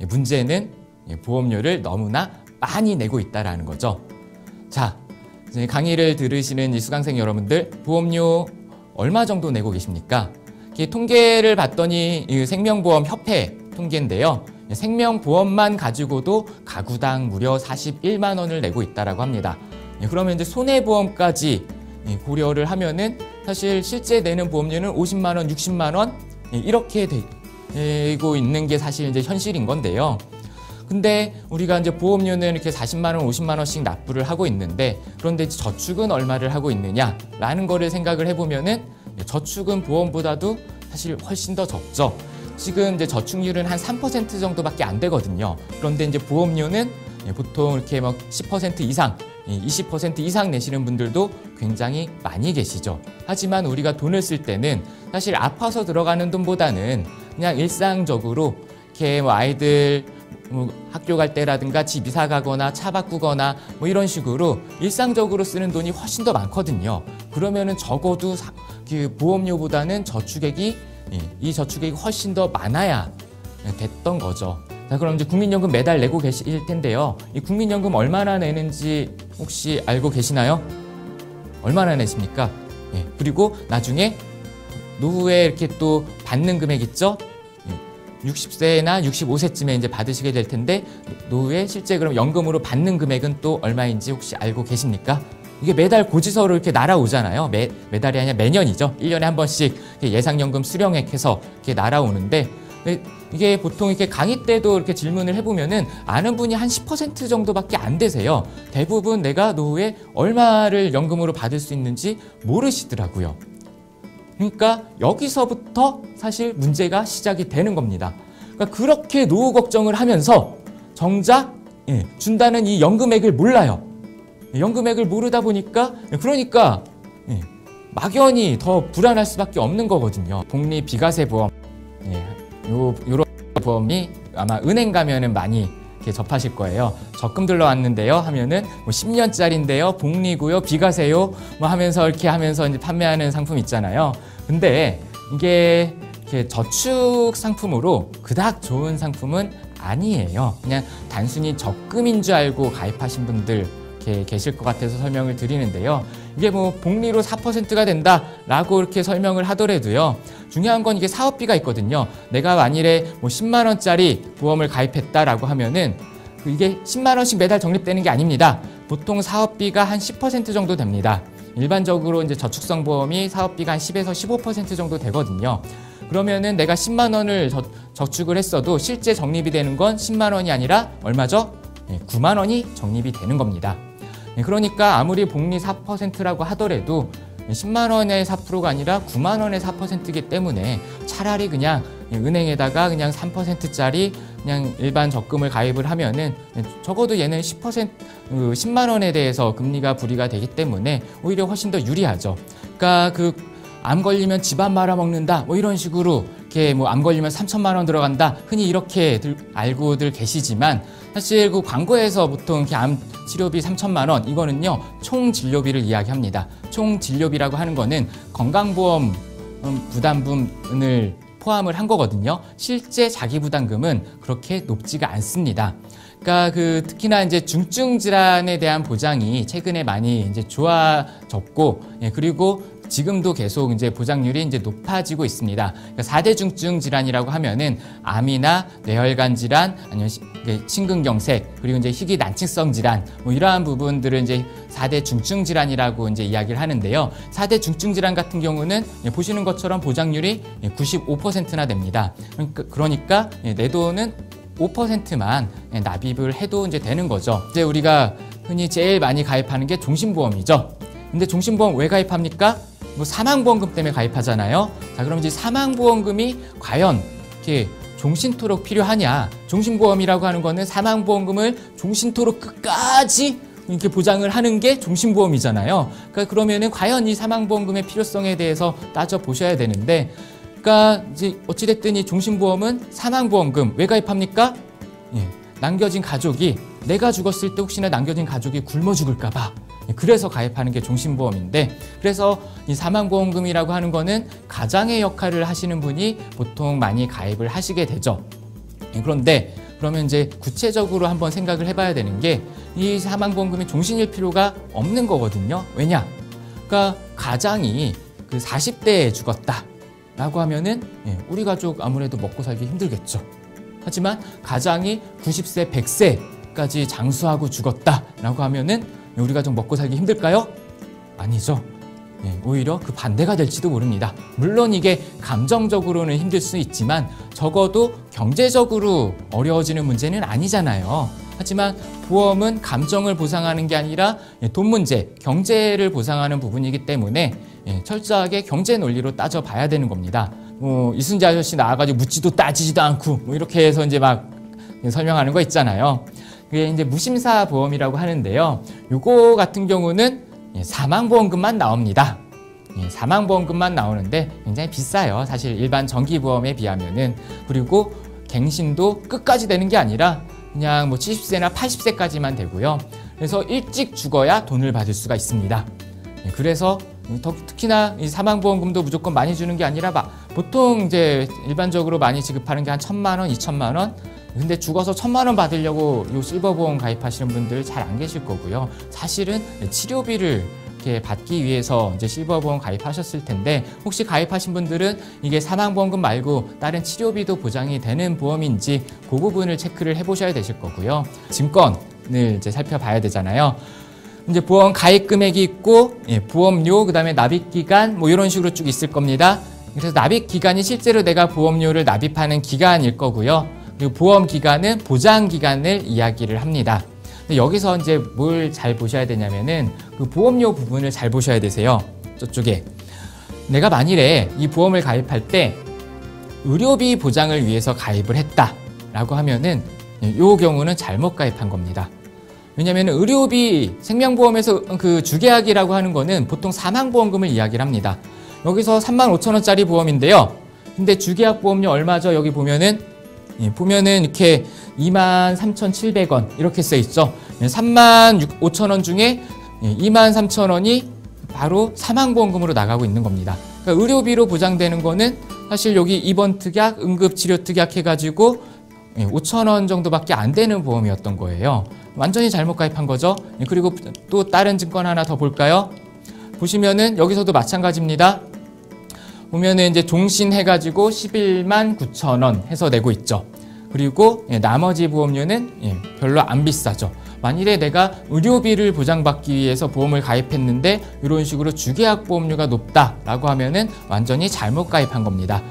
문제는 보험료를 너무나 많이 내고 있다는 거죠. 자, 이제 강의를 들으시는 이 수강생 여러분들, 보험료 얼마 정도 내고 계십니까? 통계를 봤더니 생명보험협회 통계인데요. 생명보험만 가지고도 가구당 무려 41만 원을 내고 있다고 합니다. 그러면 이제 손해보험까지 고려를 하면은 사실 실제 내는 보험료는 50만 원, 60만 원 이렇게 되고 있는 게 사실 이제 현실인 건데요. 근데 우리가 이제 보험료는 이렇게 40만 원, 50만 원씩 납부를 하고 있는데, 그런데 저축은 얼마를 하고 있느냐라는 거를 생각을 해보면은 저축은 보험보다도 사실 훨씬 더 적죠. 지금 이제 저축률은 한 3% 정도밖에 안 되거든요. 그런데 이제 보험료는 보통 이렇게 막 10% 이상, 20% 이상 내시는 분들도 굉장히 많이 계시죠. 하지만 우리가 돈을 쓸 때는 사실 아파서 들어가는 돈보다는 그냥 일상적으로 이렇게 뭐 아이들 학교 갈 때라든가 집 이사 가거나 차 바꾸거나 뭐 이런 식으로 일상적으로 쓰는 돈이 훨씬 더 많거든요. 그러면은 적어도 그 보험료보다는 이 저축액이 훨씬 더 많아야 됐던 거죠. 자, 그럼 이제 국민연금 매달 내고 계실 텐데요. 이 국민연금 얼마나 내는지 혹시 알고 계시나요? 얼마나 내십니까? 그리고 나중에 노후에 이렇게 또 받는 금액 있죠? 60세나 65세쯤에 이제 받으시게 될 텐데, 노후에 실제 그럼 연금으로 받는 금액은 또 얼마인지 혹시 알고 계십니까? 이게 매달 고지서로 이렇게 날아오잖아요. 매달이 아니라 매년이죠. 1년에 한 번씩 예상연금 수령액 해서 이렇게 날아오는데, 이게 보통 이렇게 강의 때도 이렇게 질문을 해보면은 아는 분이 한 10% 정도밖에 안 되세요. 대부분 내가 노후에 얼마를 연금으로 받을 수 있는지 모르시더라고요. 그러니까 여기서부터 사실 문제가 시작이 되는 겁니다. 그러니까 그렇게 노후 걱정을 하면서 정작 준다는 이 연금액을 몰라요. 연금액을 모르다 보니까 그러니까 막연히 더 불안할 수밖에 없는 거거든요. 복리 비과세 보험, 요런 보험이 아마 은행 가면은 많이 이렇게 접하실 거예요. 적금 들러왔는데요 하면은 뭐 10년짜리인데요, 복리고요, 비과세요 뭐 하면서 이렇게 하면서 이제 판매하는 상품 있잖아요. 근데 이게 이렇게 저축 상품으로 그닥 좋은 상품은 아니에요. 그냥 단순히 적금인 줄 알고 가입하신 분들 이렇게 계실 것 같아서 설명을 드리는데요. 이게 뭐 복리로 4%가 된다라고 이렇게 설명을 하더라도요. 중요한 건 이게 사업비가 있거든요. 내가 만일에 뭐 10만 원짜리 보험을 가입했다라고 하면은 이게 10만 원씩 매달 적립되는 게 아닙니다. 보통 사업비가 한 10% 정도 됩니다. 일반적으로 이제 저축성 보험이 사업비가 한 10에서 15% 정도 되거든요. 그러면은 내가 10만 원을 저축을 했어도 실제 적립이 되는 건 10만 원이 아니라 얼마죠? 9만 원이 적립이 되는 겁니다. 그러니까 아무리 복리 4%라고 하더라도 10만 원의 4%가 아니라 9만 원의 4%이기 때문에 차라리 그냥 은행에다가 그냥 3%짜리 그냥 일반 적금을 가입을 하면은 적어도 얘는 10만 원에 대해서 금리가 불이가 되기 때문에 오히려 훨씬 더 유리하죠. 그러니까 암 걸리면 집안 말아먹는다 뭐 이런 식으로 이렇게 뭐 암 걸리면 3천만 원 들어간다 흔히 이렇게 알고들 계시지만, 사실 그 광고에서 보통 이렇게 암 치료비 3천만 원 이거는요 총 진료비를 이야기합니다. 총 진료비라고 하는 거는 건강보험 부담분을 포함을 한 거거든요. 실제 자기 부담금은 그렇게 높지가 않습니다. 그러니까 특히나 이제 중증 질환에 대한 보장이 최근에 많이 이제 좋아졌고, 그리고 지금도 계속 이제 보장률이 이제 높아지고 있습니다. 그러니까 4대 중증 질환이라고 하면은 암이나 뇌혈관 질환, 아니면 심근경색, 그리고 이제 희귀 난치성 질환, 뭐 이러한 부분들을 이제 4대 중증 질환이라고 이제 이야기를 하는데요. 4대 중증 질환 같은 경우는 보시는 것처럼 보장률이 95%나 됩니다. 그러니까 내 돈은 5%만 납입을 해도 이제 되는 거죠. 이제 우리가 흔히 제일 많이 가입하는 게 종신보험이죠. 근데 종신보험 왜 가입합니까? 뭐 사망보험금 때문에 가입하잖아요. 자, 그럼 이제 사망보험금이 과연 이렇게 종신토록 필요하냐? 종신보험이라고 하는 거는 사망보험금을 종신토록 끝까지 이렇게 보장을 하는 게 종신보험이잖아요. 그러니까 그러면은 과연 이 사망보험금의 필요성에 대해서 따져 보셔야 되는데, 그러니까 이제 어찌됐든 이 종신보험은 사망보험금 왜 가입합니까? 남겨진 가족이, 내가 죽었을 때 혹시나 남겨진 가족이 굶어 죽을까 봐 그래서 가입하는 게 종신보험인데, 그래서 이 사망보험금이라고 하는 거는 가장의 역할을 하시는 분이 보통 많이 가입을 하시게 되죠. 그런데 그러면 이제 구체적으로 한번 생각을 해봐야 되는 게 이 사망보험금이 종신일 필요가 없는 거거든요. 왜냐? 그러니까 가장이 그 40대에 죽었다라고 하면은 우리 가족 아무래도 먹고 살기 힘들겠죠. 하지만 가장이 90세, 100세까지 장수하고 죽었다라고 하면은 우리 가족 먹고 살기 힘들까요? 아니죠. 오히려 그 반대가 될지도 모릅니다. 물론 이게 감정적으로는 힘들 수 있지만 적어도 경제적으로 어려워지는 문제는 아니잖아요. 하지만 보험은 감정을 보상하는 게 아니라 돈 문제, 경제를 보상하는 부분이기 때문에 철저하게 경제 논리로 따져봐야 되는 겁니다. 이순재 아저씨 나와가지고 묻지도 따지지도 않고 이렇게 해서 이제 막 설명하는 거 있잖아요. 그게 이제 무심사 보험이라고 하는데요. 요거 같은 경우는 사망보험금만 나옵니다. 사망보험금만 나오는데 굉장히 비싸요. 사실 일반 정기보험에 비하면은. 그리고 갱신도 끝까지 되는 게 아니라 그냥 뭐 70세나 80세까지만 되고요. 그래서 일찍 죽어야 돈을 받을 수가 있습니다. 그래서 특히나 이 사망보험금도 무조건 많이 주는 게 아니라 보통 이제 일반적으로 많이 지급하는 게 한 1,000만 원, 2,000만 원. 근데 죽어서 1,000만 원 받으려고 요 실버보험 가입하시는 분들 잘 안 계실 거고요. 사실은 치료비를 이렇게 받기 위해서 이제 실버보험 가입하셨을 텐데 혹시 가입하신 분들은 이게 사망보험금 말고 다른 치료비도 보장이 되는 보험인지 그 부분을 체크를 해보셔야 되실 거고요. 증권을 이제 살펴봐야 되잖아요. 이제 보험 가입 금액이 있고 보험료, 그다음에 납입 기간 뭐 이런 식으로 쭉 있을 겁니다. 그래서 납입 기간이 실제로 내가 보험료를 납입하는 기간일 거고요. 그리고 보험 기간은 보장 기간을 이야기를 합니다. 근데 여기서 이제 뭘 잘 보셔야 되냐면은 그 보험료 부분을 잘 보셔야 되세요. 저쪽에 내가 만일에 이 보험을 가입할 때 의료비 보장을 위해서 가입을 했다라고 하면은 이 경우는 잘못 가입한 겁니다. 왜냐하면 의료비 생명보험에서 그 주계약이라고 하는 거는 보통 사망보험금을 이야기를 합니다. 여기서 35,000원짜리 보험인데요. 근데 주계약 보험료 얼마죠? 여기 보면은 이렇게 23,700원 이렇게 써 있죠. 35,000원 중에 23,000원이 바로 사망보험금으로 나가고 있는 겁니다. 그러니까 의료비로 보장되는 거는 사실 여기 입원특약, 응급치료특약 해가지고 5,000원 정도밖에 안 되는 보험이었던 거예요. 완전히 잘못 가입한 거죠. 그리고 또 다른 증권 하나 더 볼까요? 보시면은 여기서도 마찬가지입니다. 보면은 이제 종신해가지고 119,000원 해서 내고 있죠. 그리고 나머지 보험료는 별로 안 비싸죠. 만일에 내가 의료비를 보장받기 위해서 보험을 가입했는데 이런 식으로 주계약 보험료가 높다라고 하면은 완전히 잘못 가입한 겁니다.